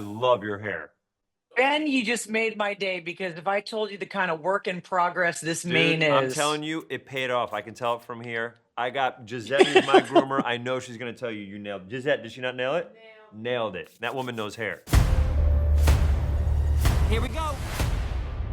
love your hair. Ben, you just made my day because if I told you the kind of work in progress this Dude, mane is. I'm telling you, it paid off. I can tell it from here. I got Gisette, who's my groomer. I know she's gonna tell you nailed it. Gisette, did she not nail it? Nailed it. That woman knows hair. Here we go.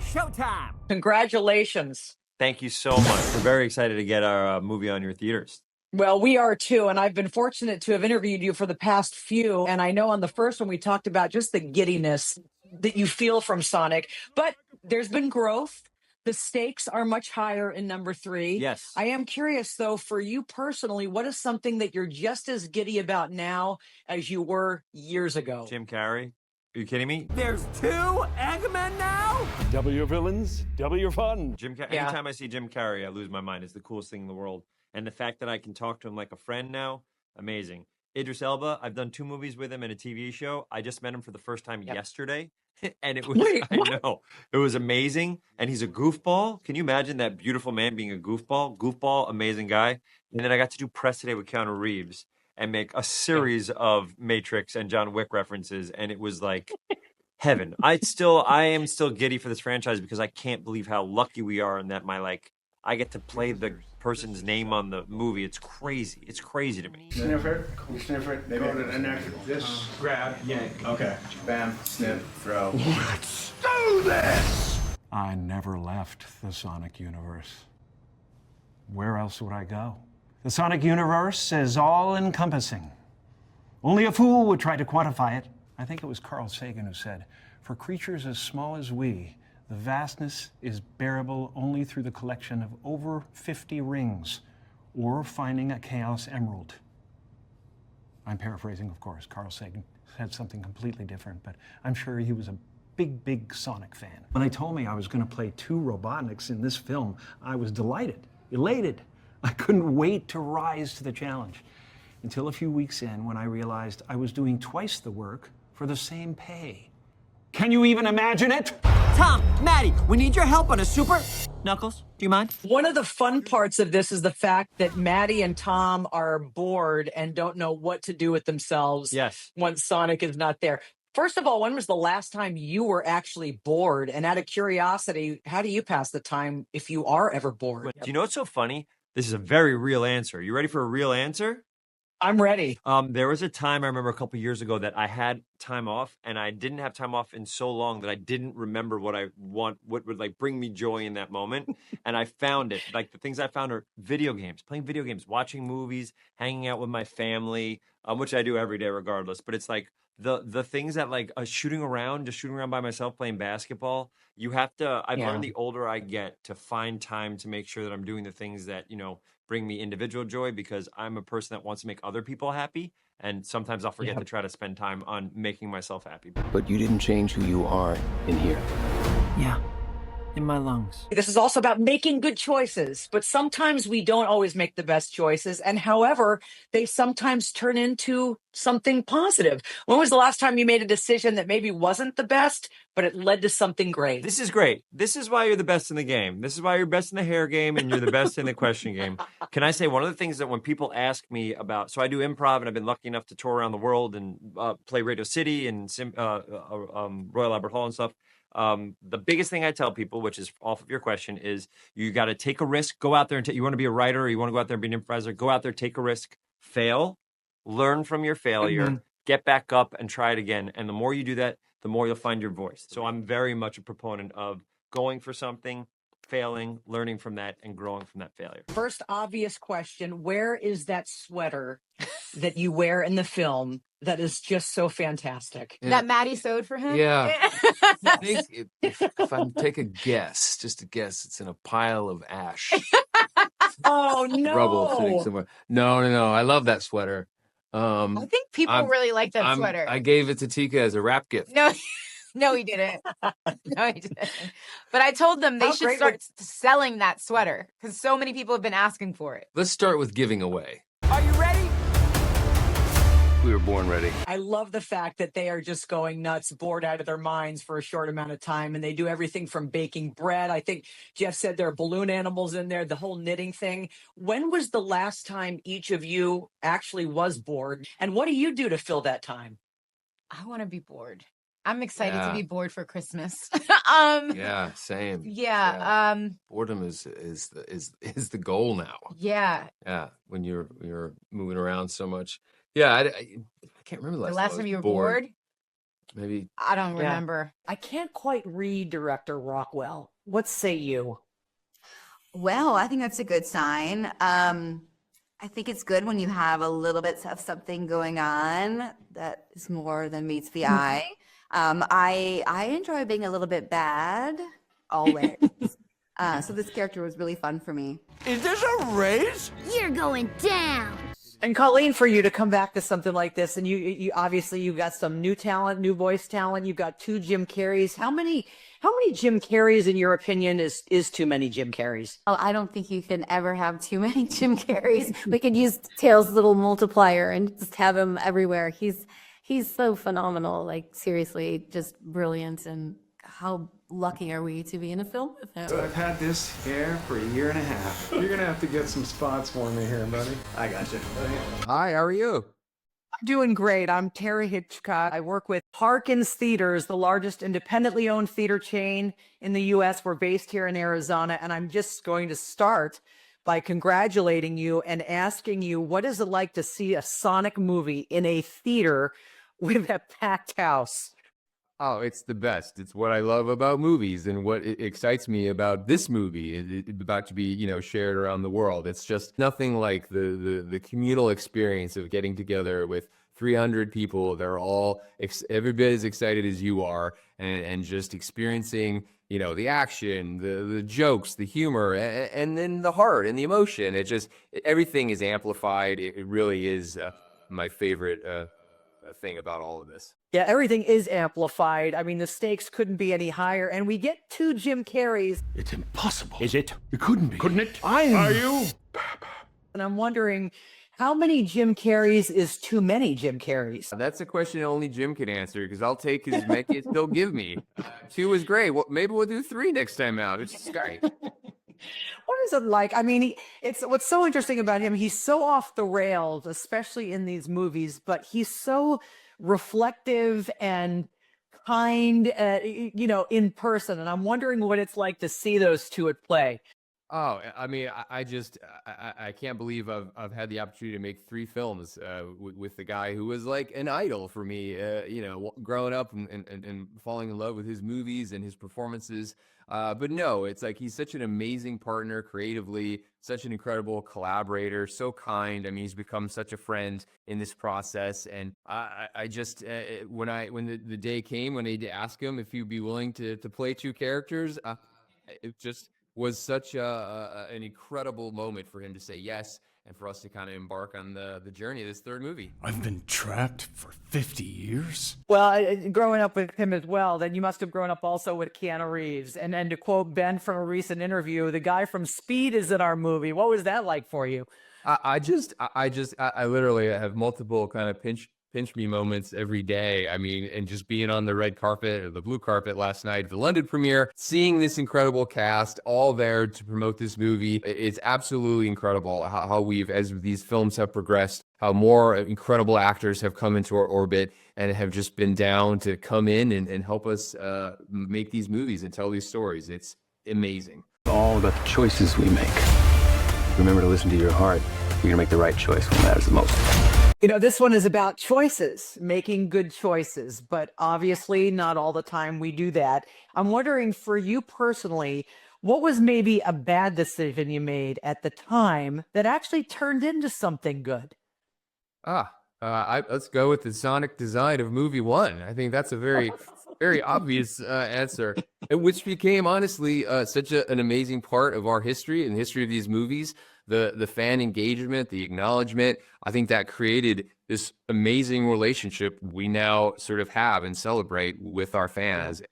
Showtime. Congratulations. Thank you so much. We're very excited to get our movie on your theaters. Well, we are too, and I've been fortunate to have interviewed you for the past few, and I know on the first one we talked about just the giddiness that you feel from Sonic, but there's been growth. The stakes are much higher in number 3. Yes. I am curious, though, for you personally, what is something that you're just as giddy about now as you were years ago? Jim Carrey? Are you kidding me? There's 2 Eggmen now? Double your villains, double your fun. Yeah. Anytime I see Jim Carrey, I lose my mind. It's the coolest thing in the world. And the fact that I can talk to him like a friend now, amazing. Idris Elba, I've done 2 movies with him and a TV show. I just met him for the first time yesterday. And it was, Wait, I what? know, it was amazing. And he's a goofball. Can you imagine that beautiful man being a goofball? Goofball, amazing guy. And then I got to do press today with Keanu Reeves and make a series of Matrix and John Wick references. And it was like heaven. I am still giddy for this franchise because I can't believe how lucky we are in that I get to play the person's name on the movie. It's crazy. It's crazy to me. Sniff it. You sniff it. Maybe put it in there. This. Grab. Yank. Okay. Bam. Sniff. Throw. Let's do this! I never left the Sonic universe. Where else would I go? The Sonic universe is all-encompassing. Only a fool would try to quantify it. I think it was Carl Sagan who said, "For creatures as small as we, the vastness is bearable only through the collection of over 50 rings, or finding a Chaos Emerald." I'm paraphrasing, of course. Carl Sagan said something completely different, but I'm sure he was a big, big Sonic fan. When they told me I was going to play 2 Robotniks in this film, I was delighted, elated. I couldn't wait to rise to the challenge. Until a few weeks in, when I realized I was doing twice the work for the same pay. Can you even imagine it? Tom, Maddie, we need your help on a super... Knuckles, do you mind? One of the fun parts of this is the fact that Maddie and Tom are bored and don't know what to do with themselves once Sonic is not there. First of all, when was the last time you were actually bored? And out of curiosity, how do you pass the time if you are ever bored? Do you know what's so funny? This is a very real answer. You ready for a real answer? I'm ready. There was a time I remember a couple years ago that I had time off, and I didn't have time off in so long that I didn't remember what would like bring me joy in that moment. And I found it. Like the things I found are video games, playing video games, watching movies, hanging out with my family, which I do every day regardless. But it's like the things that like shooting around by myself, playing basketball. You have to. I've learned the older I get to find time to make sure that I'm doing the things that bring me individual joy, because I'm a person that wants to make other people happy, and sometimes I'll forget to try to spend time on making myself happy. But you didn't change who you are in here. Yeah, in my lungs. This is also about making good choices, but sometimes we don't always make the best choices. And however, they sometimes turn into something positive. When was the last time you made a decision that maybe wasn't the best, but it led to something great? This is great. This is why you're the best in the game. This is why you're best in the hair game and you're the best in the question game. Can I say one of the things that when people ask me about, so I do improv and I've been lucky enough to tour around the world and play Radio City and Royal Albert Hall and stuff. The biggest thing I tell people, which is off of your question, is you got to take a risk, go out there and you want to be a writer or you want to go out there and be an improviser, go out there, take a risk, fail, learn from your failure, get back up and try it again. And the more you do that, the more you'll find your voice. So I'm very much a proponent of going for something, failing, learning from that, and growing from that failure. First obvious question, where is that sweater that you wear in the film that is just so fantastic? That Maddie sewed for him? Yeah. I think if I take a guess, just a guess, it's in a pile of ash. Oh, no. Rubble sitting somewhere. No. I love that sweater. I think people really like that sweater. I gave it to Tika as a wrap gift. No, he didn't. No, he didn't. But I told them they should start selling that sweater because so many people have been asking for it. Let's start with giving away. Are you ready? We were born ready. I love the fact that they are just going nuts, bored out of their minds for a short amount of time. And they do everything from baking bread. I think Jeff said there are balloon animals in there, the whole knitting thing. When was the last time each of you actually was bored? And what do you do to fill that time? I want to be bored. I'm excited to be bored for Christmas. Yeah, same. Yeah. Boredom is the goal now. Yeah. Yeah, when you're moving around so much. Yeah, I can't remember The last time you were bored? Maybe. I don't remember. I can't quite read Director Rockwell. What say you? Well, I think that's a good sign. I think it's good when you have a little bit of something going on that is more than meets the eye. I enjoy being a little bit bad always. So this character was really fun for me. Is this a race? You're going down. And Colleen, for you to come back to something like this, and you obviously you've got some new talent, new voice talent. You've got 2 Jim Carreys. How many Jim Carreys, in your opinion, is too many Jim Carreys? Oh, I don't think you can ever have too many Jim Carreys. We could use Tails' little multiplier and just have him everywhere. He's so phenomenal. Like, seriously, just brilliant. And how lucky are we to be in a film with him? I've had this hair for a year and a half. You're gonna have to get some spots for me here, buddy. I got you. Hi, how are you? Doing great. I'm Terry Hitchcock. I work with Harkins Theaters, the largest independently owned theater chain in the U.S. We're based here in Arizona, and I'm just going to start by congratulating you and asking you, what is it like to see a Sonic movie in a theater with a packed house? Oh, it's the best. It's what I love about movies and what excites me about this movie. It's about to be, shared around the world. It's just nothing like the communal experience of getting together with 300 people. They're all every bit as excited as you are, and just experiencing, the action, the jokes, the humor, and then the heart and the emotion. Everything is amplified. It really is my favorite thing about all of this. Yeah, everything is amplified. I mean, the stakes couldn't be any higher, and we get 2 Jim Carreys. It's impossible. Is it? It couldn't be. Couldn't it? Are you? And I'm wondering, how many Jim Carreys is too many Jim Carreys? That's a question only Jim can answer, because I'll take as many as they'll give me. 2 is great. Well, maybe we'll do 3 next time out. It's great. What is it like? I mean, it's what's so interesting about him. He's so off the rails, especially in these movies, but he's so reflective and kind, in person. And I'm wondering what it's like to see those 2 at play. Oh, I mean, I can't believe I've had the opportunity to make 3 films with the guy who was like an idol for me, growing up and falling in love with his movies and his performances. But no, it's like he's such an amazing partner creatively, such an incredible collaborator, so kind. I mean, he's become such a friend in this process. And I just, when the day came when they asked him if he'd be willing to play 2 characters, it just was such an incredible moment for him to say yes, and for us to kind of embark on the journey of this 3rd movie. I've been trapped for 50 years. Well, growing up with him as well, then you must have grown up also with Keanu Reeves. And to quote Ben from a recent interview, the guy from Speed is in our movie. What was that like for you? I literally have multiple kind of pinch me moments every day. I mean, and just being on the red carpet or the blue carpet last night, the London premiere, seeing this incredible cast all there to promote this movie. It's absolutely incredible how we've, as these films have progressed, how more incredible actors have come into our orbit and have just been down to come in and help us make these movies and tell these stories. It's amazing. All about the choices we make. Remember to listen to your heart. You're gonna make the right choice when it matters the most. This one is about choices, making good choices, but obviously not all the time we do that. I'm wondering, for you personally, what was maybe a bad decision you made at the time that actually turned into something good? Let's go with the sonic design of movie 1. I think that's a very, very obvious answer, which became honestly such an amazing part of our history and the history of these movies. The fan engagement, the acknowledgement, I think that created this amazing relationship we now sort of have and celebrate with our fans.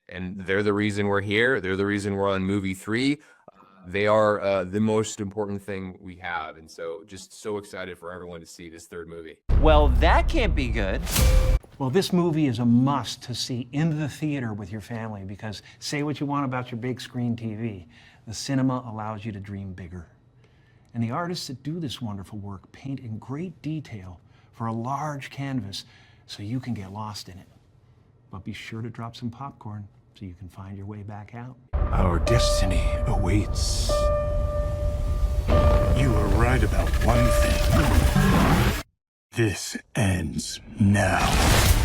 And they're the reason we're here. They're the reason we're on movie 3. They are the most important thing we have. And so just so excited for everyone to see this 3rd movie. Well, that can't be good. Well, this movie is a must to see in the theater with your family, because say what you want about your big screen TV, the cinema allows you to dream bigger. And the artists that do this wonderful work paint in great detail for a large canvas so you can get lost in it. But be sure to drop some popcorn so you can find your way back out. Our destiny awaits. You were right about one thing. This ends now.